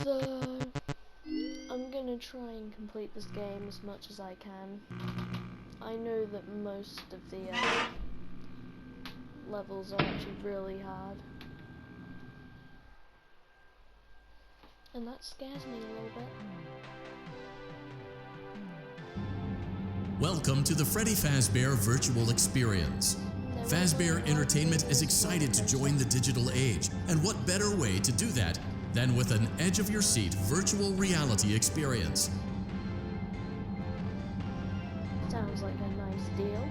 So, I'm gonna try and complete this game as much as I can. I know that most of the levels are actually really hard. And that scares me a little bit. Welcome to the Freddy Fazbear Virtual Experience. Fazbear Entertainment is excited to join the digital age, and what better way to do that than with an edge-of-your-seat virtual reality experience. Sounds like a nice deal.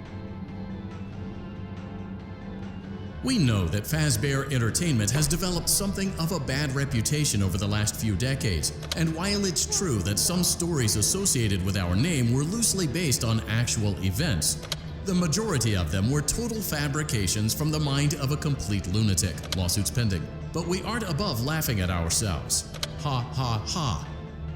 We know that Fazbear Entertainment has developed something of a bad reputation over the last few decades, and while it's true that some stories associated with our name were loosely based on actual events, the majority of them were total fabrications from the mind of a complete lunatic, lawsuits pending. But we aren't above laughing at ourselves. Ha ha ha.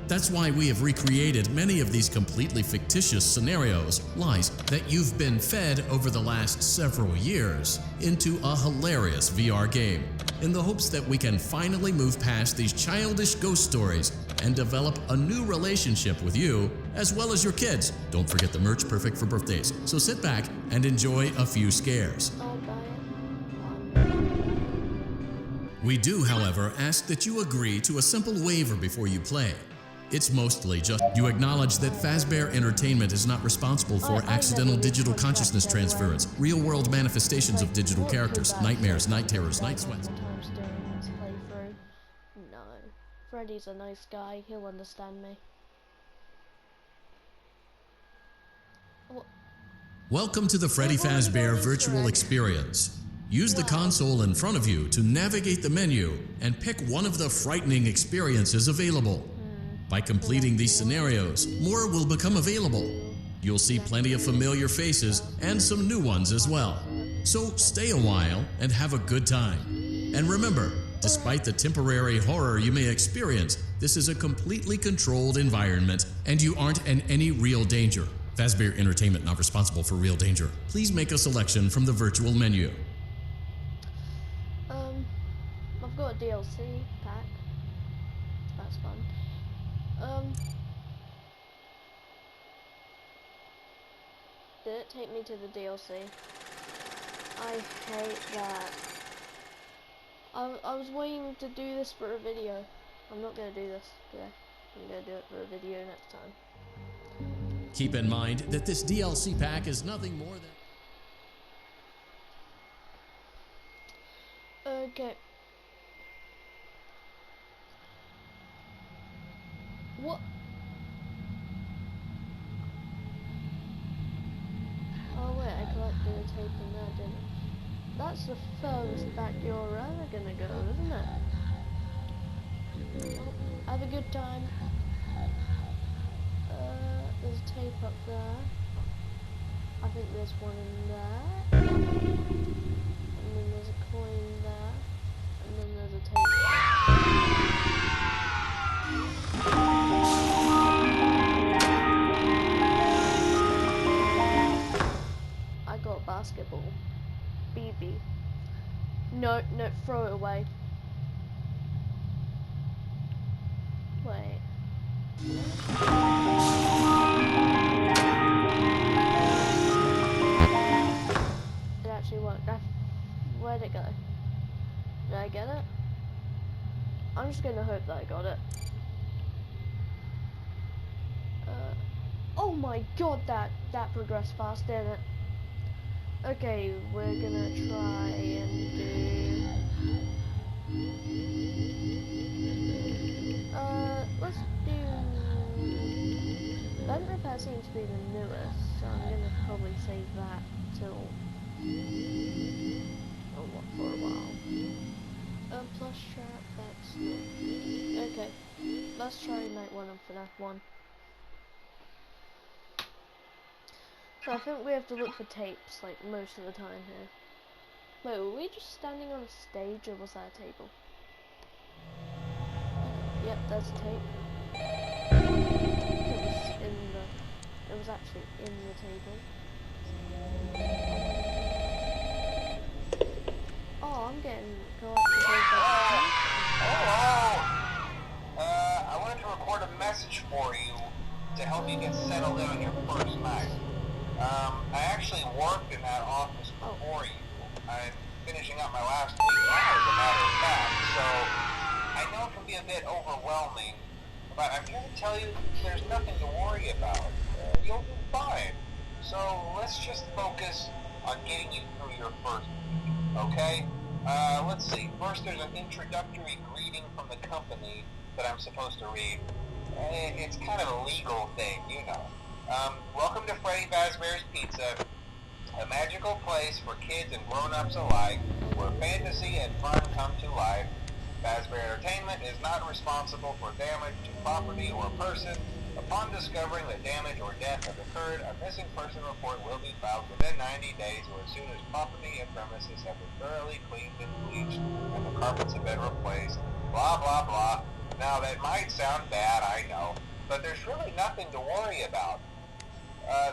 That's why we have recreated many of these completely fictitious scenarios, lies that you've been fed over the last several years, into a hilarious VR game, in the hopes that we can finally move past these childish ghost stories and develop a new relationship with you, as well as your kids. Don't forget the merch, perfect for birthdays. So sit back and enjoy a few scares. I'll buy it. We do, however, ask that you agree to a simple waiver before you play. It's mostly just you acknowledge that Fazbear Entertainment is not responsible for accidental digital consciousness transference, real-world manifestations of digital characters, nightmares, night terrors, night sweats. Times during this playthrough. No. Freddy's a nice guy, he'll understand me. What? Welcome to the Freddy Fazbear Virtual Experience. Use the console in front of you to navigate the menu and pick one of the frightening experiences available. By completing these scenarios, more will become available. You'll see plenty of familiar faces and some new ones as well. So stay a while and have a good time. And remember, despite the temporary horror you may experience, this is a completely controlled environment and you aren't in any real danger. Fazbear Entertainment not responsible for real danger. Please make a selection from the virtual menu. I've got a DLC pack. That's fun. Did it take me to the DLC? I hate that. I was waiting to do this for a video. I'm not gonna do this today. I'm gonna do it for a video next time. Keep in mind that this DLC pack is nothing more than... Okay. What? Oh wait, I collected a tape in there, didn't I? That's the furthest back you're ever gonna go, isn't it? Well, have a good time. There's a tape up there. I think there's one in there. And then there's a coin there. And then there's a tape. I got a basketball. BB. No, throw it away. Wait. It actually worked. Where'd it go? Did I get it? I'm just gonna hope that I got it. Oh my god, that progressed fast, didn't it? Okay, we're gonna try and do... let's do... Bend Repair seems to be the newest, so I'm gonna probably save that till... for a while. Plus trap, that's not... Okay, let's try night one for that one. So I think we have to look for tapes, like, most of the time here. Wait, were we just standing on a stage, or was that a table? Yep, that's a tape. It was actually in the table. Oh, I'm getting collectibles. package for you to help you get settled in on your first night. I actually worked in that office before you. I'm finishing up my last week now, as a matter of fact, so I know it can be a bit overwhelming, but I'm here to tell you there's nothing to worry about. You'll be fine. So let's just focus on getting you through your first week, okay? Let's see. First, there's an introductory greeting from the company that I'm supposed to read. It's kind of a legal thing, you know. Welcome to Freddy Fazbear's Pizza, a magical place for kids and grown-ups alike, where fantasy and fun come to life. Fazbear Entertainment is not responsible for damage to property or person. Upon discovering that damage or death has occurred, a missing person report will be filed within 90 days or as soon as property and premises have been thoroughly cleaned and bleached and the carpets have been replaced. Blah, blah, blah. Now, that might sound bad, I know, but there's really nothing to worry about.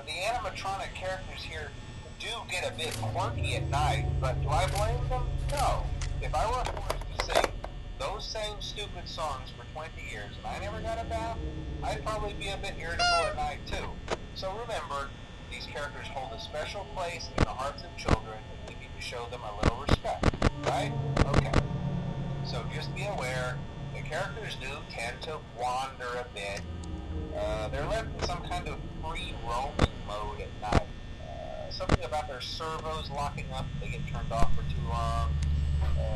The animatronic characters here do get a bit quirky at night, but do I blame them? No. If I were forced to sing those same stupid songs for 20 years and I never got a bath, I'd probably be a bit irritable at night too. So remember, these characters hold a special place in the hearts of children and we need to show them a little respect, right? Okay. So just be aware, the characters do tend to wander a bit. They're left in some kind of free roaming mode at night. Something about their servos locking up if they get turned off for too long.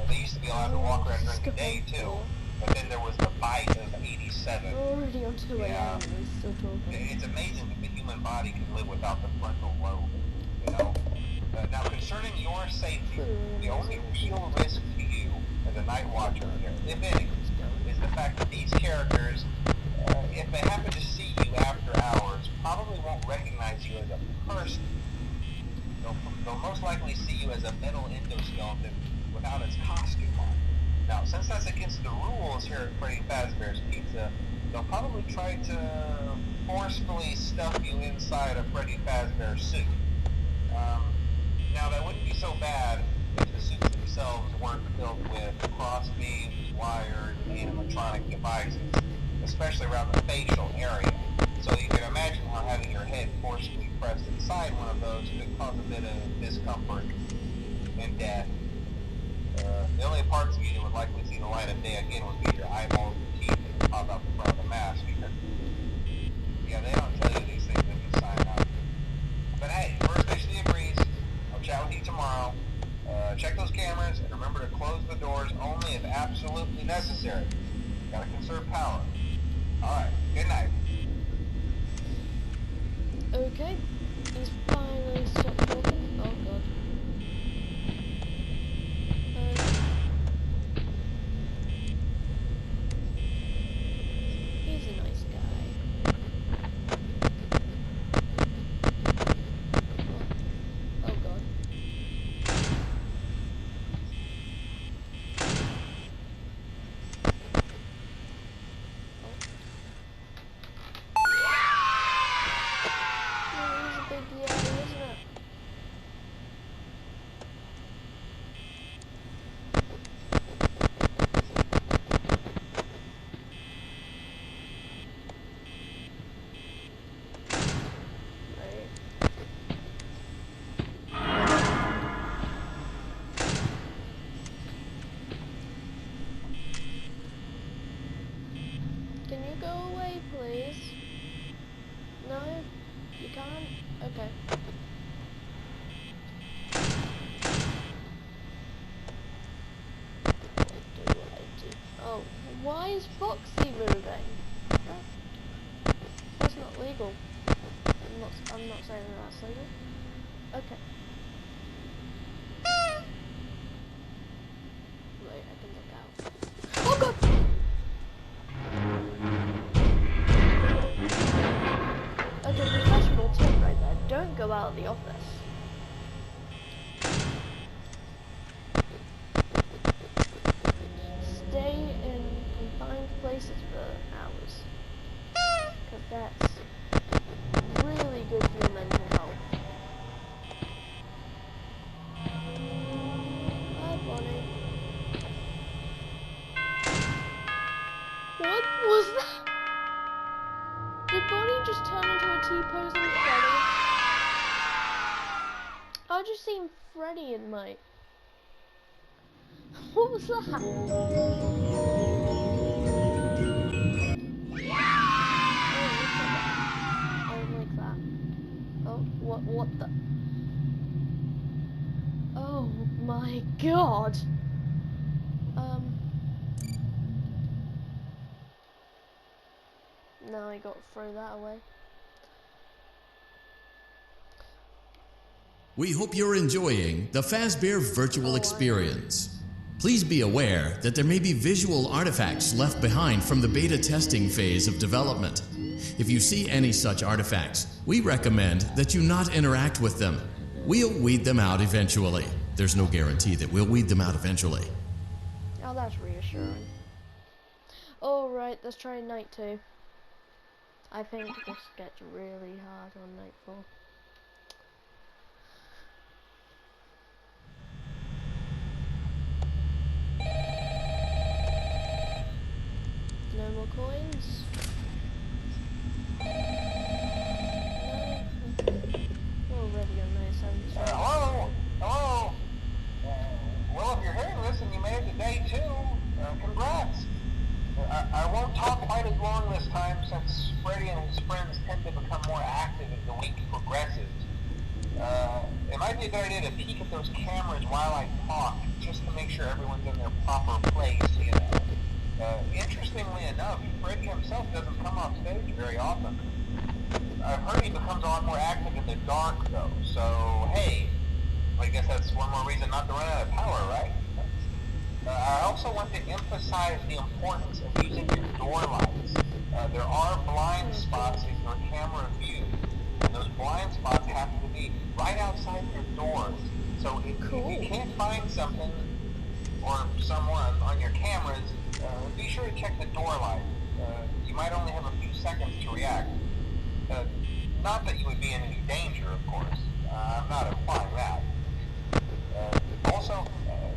They used to be allowed to walk around during the day too, but then there was the bite of 87. Already on 2 a.m. and he's still talking. It's amazing that the human body can live without the frontal lobe, you know? Now, concerning your safety, the only real risk to you as a night watcher here, if any, is the fact that these characters, if they happen to see you after hours, probably won't recognize you as a person. They'll most likely see you as a metal endoskeleton without its costume on. Now, since that's against the rules here at Freddy Fazbear's Pizza, they'll probably try to forcefully stuff you inside a Freddy Fazbear suit. Now, that wouldn't be so bad if the suits themselves weren't filled with cross beams, wires, and animatronic devices, especially around the facial area. So you can imagine how having your head forcibly pressed inside one of those could cause a bit of discomfort and death. The only parts of you that would likely see the light of day again would be your eyeballs and teeth that pop out the front of the mask. Yeah, they don't tell you these things when you sign up. But hey, first officially agrees. I'll chat with you tomorrow. Check those cameras and remember to close the doors only if absolutely necessary. Gotta conserve power. Alright, good night. Okay, he's finally stopped talking. Oh god. He's a nice guy. Oh god. Big yellow, isn't it? Right. Can you go away, please? No? You can't? Okay. What do I do? Oh, why is Foxy moving? That's not legal. I'm not saying that's legal. Okay. Wait, I can look out. Oh god! Okay, professional tip right there. Don't go out of the office. Stay in confined places for hours. Because that's really good for your mental health. Hi, Bonnie. What was that? he just turn into a T-posing Freddy? I just seen Freddy in my... What was that? I don't like that. Oh, what the? Oh my god. Now I got to throw that away. We hope you're enjoying the Fazbear virtual experience. Please be aware that there may be visual artifacts left behind from the beta testing phase of development. If you see any such artifacts, we recommend that you not interact with them. We'll weed them out eventually. There's no guarantee that we'll weed them out eventually. Oh, that's reassuring. Alright, let's try night 2. I think this gets really hard on nightfall. No more coins. No. We're already on 97. Hello? Hello? Well, if you're hearing this and you made it to day 2, congrats. I won't talk quite as long this time since Freddy and his friends tend to become more active as the week progresses. It might be a good idea to peek at those cameras while I talk, just to make sure everyone's in their proper place, you know. Interestingly enough, Freddy himself doesn't come off stage very often. I've heard he becomes a lot more active in the dark, though, so hey, I guess that's one more reason not to run out of power, right? I also want to emphasize the importance of using your door lights. There are blind spots in your camera view, and those blind spots have to be right outside your doors. So if you can't find something or someone on your cameras, be sure to check the door light. You might only have a few seconds to react. Not that you would be in any danger, of course. I'm not implying that. Also,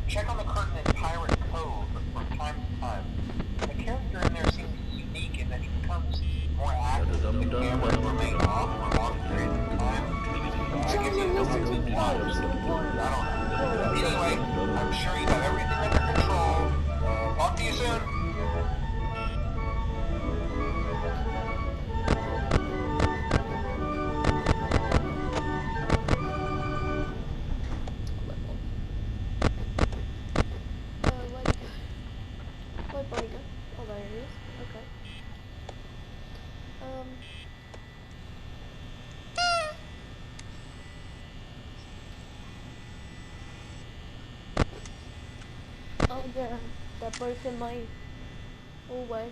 check on the curtain in Pirate Cove from time to time. The character in there seems unique in that he becomes more active if the cameras remain off for long periods of time. I guess he's no good watch. I don't know. Anyway, I'm sure you have everything under control. Talk to you soon. Oh yeah, they're both in my hallway.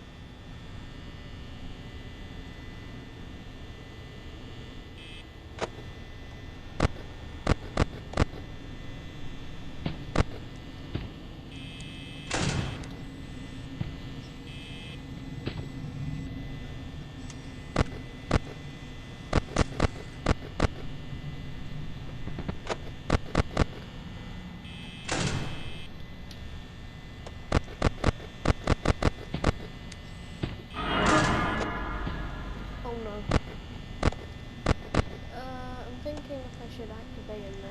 I'm thinking if I should activate it now.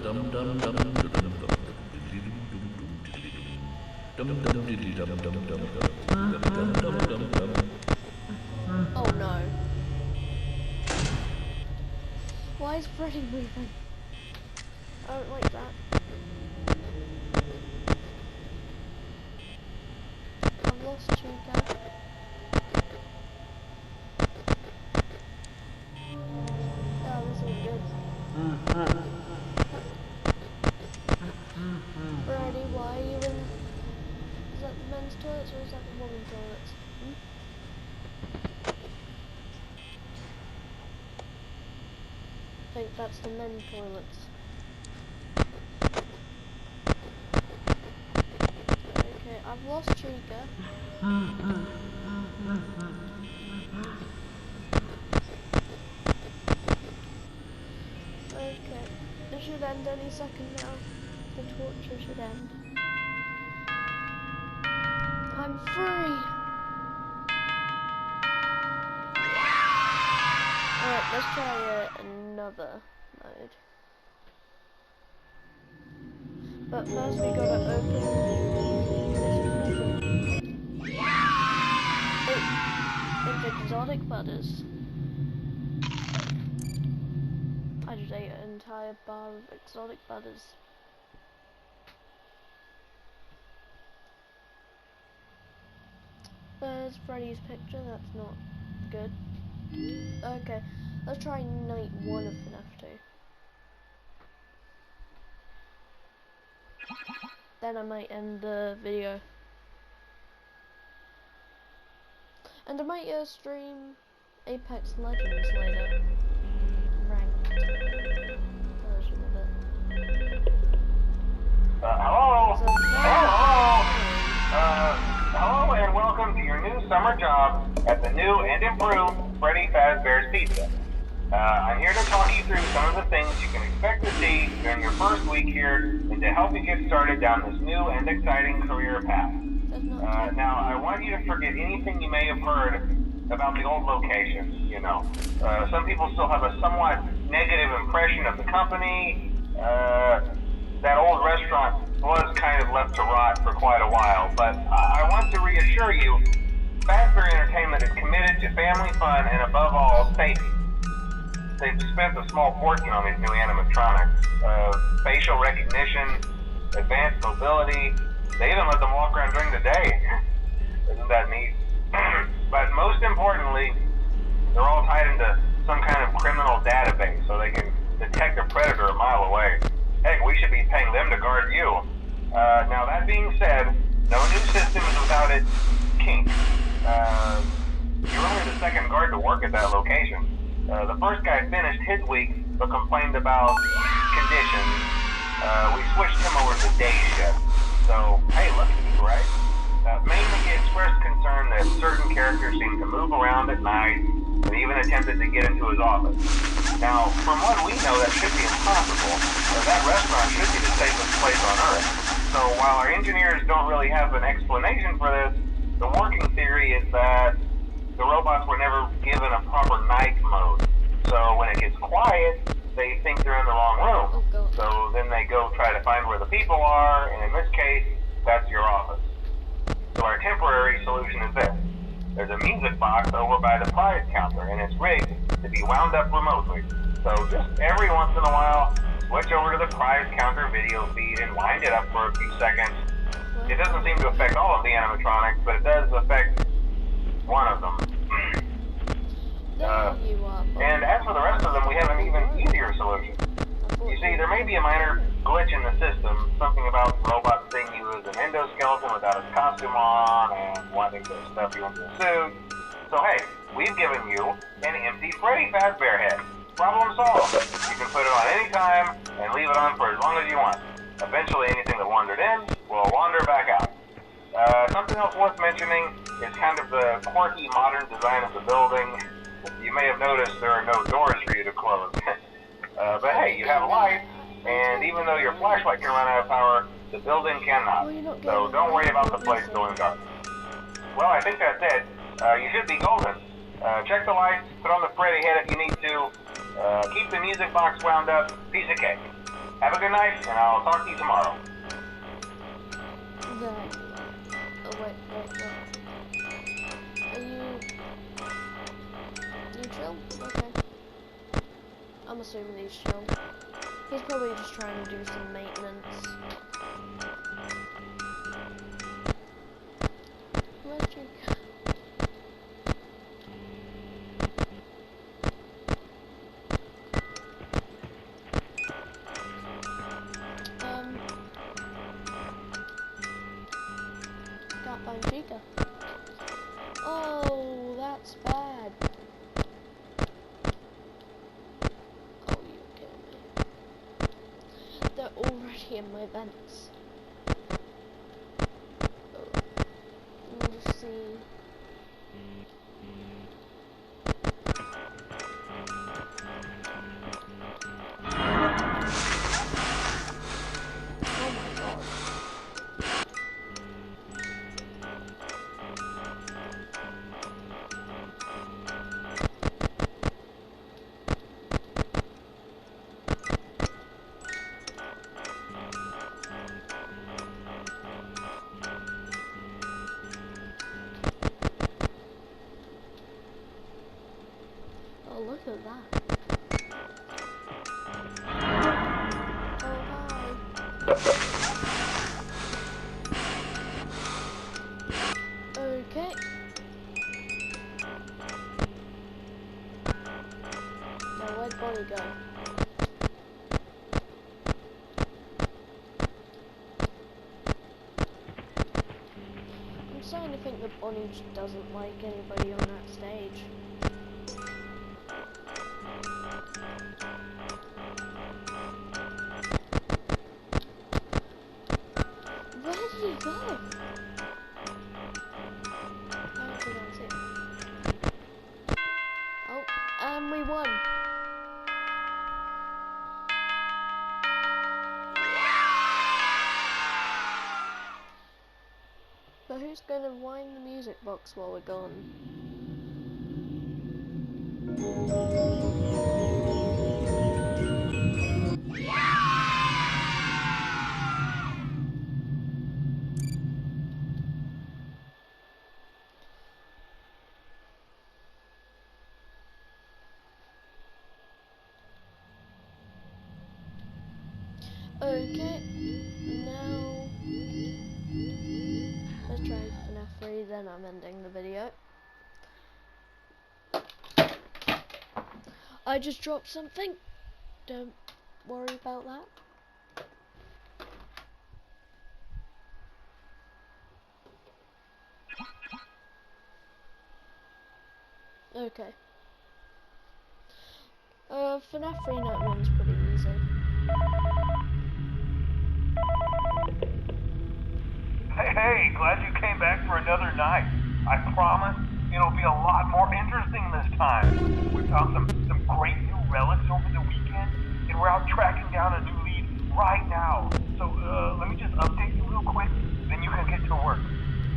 Oh no. Why is Freddy moving? I don't like that. I've lost Chica. Oh, this isn't good. Freddy, why are you in... Is that the men's toilets or is that the women's toilets? I think that's the men's toilets. Okay, I've lost Chica. Okay, it should end any second now. The torture should end. I'm free! Alright, let's try another mode. But first we gotta open this it's exotic butters. I just ate an entire bar of exotic butters. There's Freddy's picture, that's not good. Okay, let's try night 1 of FNAF 2. Then I might end the video. And I might stream Apex Legends later. Ranked version of it. Hello? So Hello and welcome to your new summer job at the new and improved Freddy Fazbear's Pizza. I'm here to talk you through some of the things you can expect to see during your first week here and to help you get started down this new and exciting career path. Now, I want you to forget anything you may have heard about the old location, you know. Some people still have a somewhat negative impression of the company. That old restaurant was kind of left to rot for quite a while, but I want to reassure you, Fazbear Entertainment is committed to family fun and above all, safety. They've spent a small fortune on these new animatronics. Facial recognition, advanced mobility, they even let them walk around during the day. Isn't that neat? But most importantly, they're all tied into some kind of criminal database so they can detect a predator a mile away. Heck, we should be paying them to guard you. Now that being said, no new system is without its kinks. You're only the second guard to work at that location. The first guy finished his week but complained about conditions. We switched him over to day shift. So, hey, look at you, right? Mainly he expressed concern that certain characters seemed to move around at night and even attempted to get into his office. Now, from what we know, that should be impossible. That restaurant should be the safest place on Earth. So while our engineers don't really have an explanation for this, the working theory is that the robots were never given a proper night mode. So when it gets quiet, they think they're in the wrong room. So then they go try to find where the people are, and in this case, that's your office. So our temporary solution is this. There's a music box over by the prize counter, and it's rigged to be wound up remotely. So just every once in a while, switch over to the prize counter video feed and wind it up for a few seconds. It doesn't seem to affect all of the animatronics, but it does affect one of them. And as for the rest of them, we have an even easier solution. You see, there may be a minor glitch in the system, something about robots seeing you as an endoskeleton without his costume on and wanting to stuff you into a suit. So hey, we've given you an empty Freddy Fazbear head. Problem solved. You can put it on any time and leave it on for as long as you want. Eventually anything that wandered in will wander back out. Something else worth mentioning is kind of the quirky modern design of the building. You may have noticed there are no doors for you to close. But hey, you have lights, and even though your flashlight can run out of power, the building cannot. So don't worry about the place going dark. Well, I think that's it. You should be golden. Check the lights, put on the Freddy head if you need to. Keep the music box wound up. Piece of cake. Have a good night, and I'll talk to you tomorrow. Right. Oh, wait. Are you chill? Okay. I'm assuming he's chill. He's probably just trying to do some maintenance. Where'd you go? Got by Chica. Oh, that's bad. Oh, you kidding me? They're already in my vents. Oh, let me just see. Oh my god. Oh, look at that. Oh, hi. Okay. Now, where'd Bonnie go? I'm starting to think that Bonnie just doesn't like anybody on that stage. Where did he go? I don't think I see him. Oh, and we won. But who's gonna wind the music box while we're gone? Okay, now let's try FNAF 3, then I'm ending the video. I just dropped something, don't worry about that. Okay. FNAF 3 Night 1's pretty easy. Hey, glad you came back for another night. I promise it'll be a lot more interesting this time. We found some great new relics over the weekend, and we're out tracking down a new lead right now. So, let me just update you real quick, then you can get to work.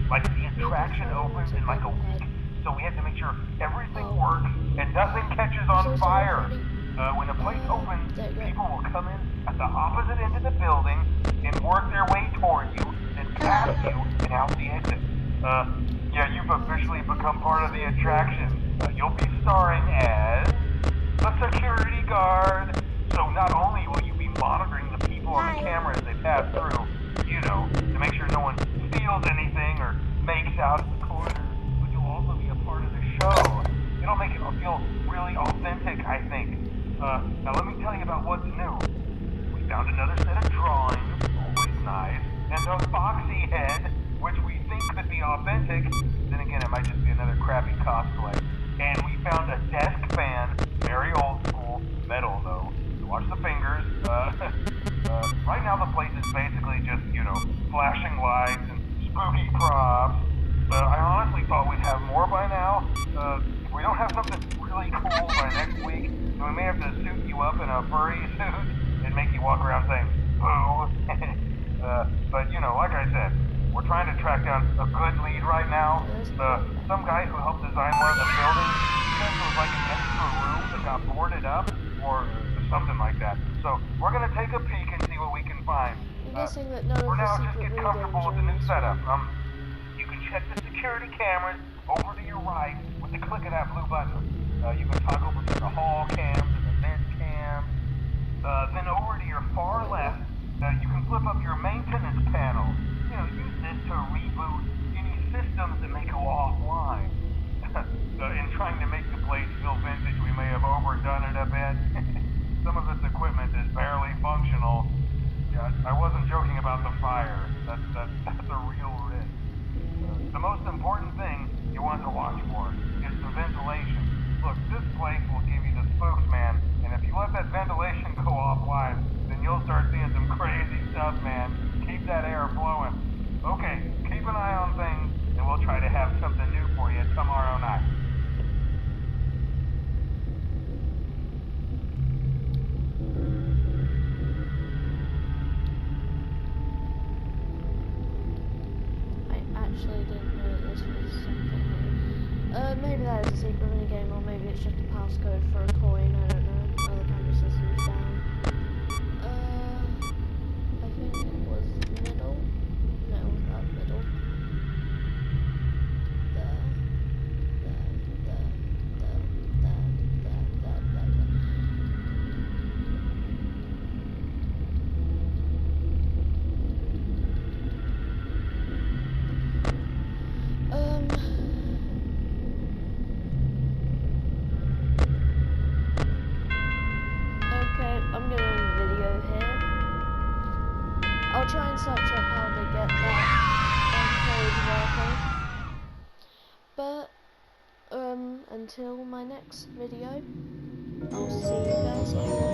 Like, the attraction opens in like a week, so we have to make sure everything works and nothing catches on fire. When the place opens, people will come in at the opposite end of the building and work their way toward you, then past you, and out the exit. Yeah, you've officially become part of the attraction. You'll be starring as a security guard. So not only will you be monitoring the people on the camera as they pass through, you know, to make sure no one steals anything or makes out at the corner, but you'll also be a part of the show. It'll make it feel really authentic, I think. Now let me tell you about what's new. We found another set of drawings, always nice, and a foxy head, which we think could be authentic. Then again, it might just be another crappy cosplay. And we found a desk fan, very old school, metal though. So watch the fingers. Right now the place is basically just, you know, flashing lights and spooky props. I honestly thought we'd have more by now. If we don't have something really cool by next week, then we may have to suit you up in a furry suit and make you walk around saying, boo. But, you know, like I said, we're trying to track down a good lead right now. Some guy who helped design one of the buildings, he said there was like an extra room that got boarded up, or the something like that. So we're gonna take a peek and see what we can find. I'm guessing that none of For the now, just secret get room comfortable games with are the in new this setup. one. You can check the security cameras over to your right with the click of that blue button. You can toggle between the hall cams and the vent cams. Then over to your far left, you can flip up your maintenance panel. You know, use this to reboot any systems that may go offline. In trying to make the place feel vintage, we may have overdone it a bit. Some of this equipment is barely functional. Yeah, I wasn't joking about the fire. That's a real risk. The most important thing you want to watch for is the ventilation. Look, this place will give you the spooks, man. And if you let that ventilation go offline, then you'll start seeing some crazy stuff, man. Keep that air flowing. Okay, keep an eye on things, and we'll try to have something new for you tomorrow night. I actually didn't know this was something. Maybe that is a secret minigame, or maybe it's just a passcode for a coin, I don't know. Oh, the camera system's down. I think it was middle. No, it was not middle. Okay, I'm gonna end the video here. I'll try and search up how to get that code working. But until my next video, I'll see you guys later.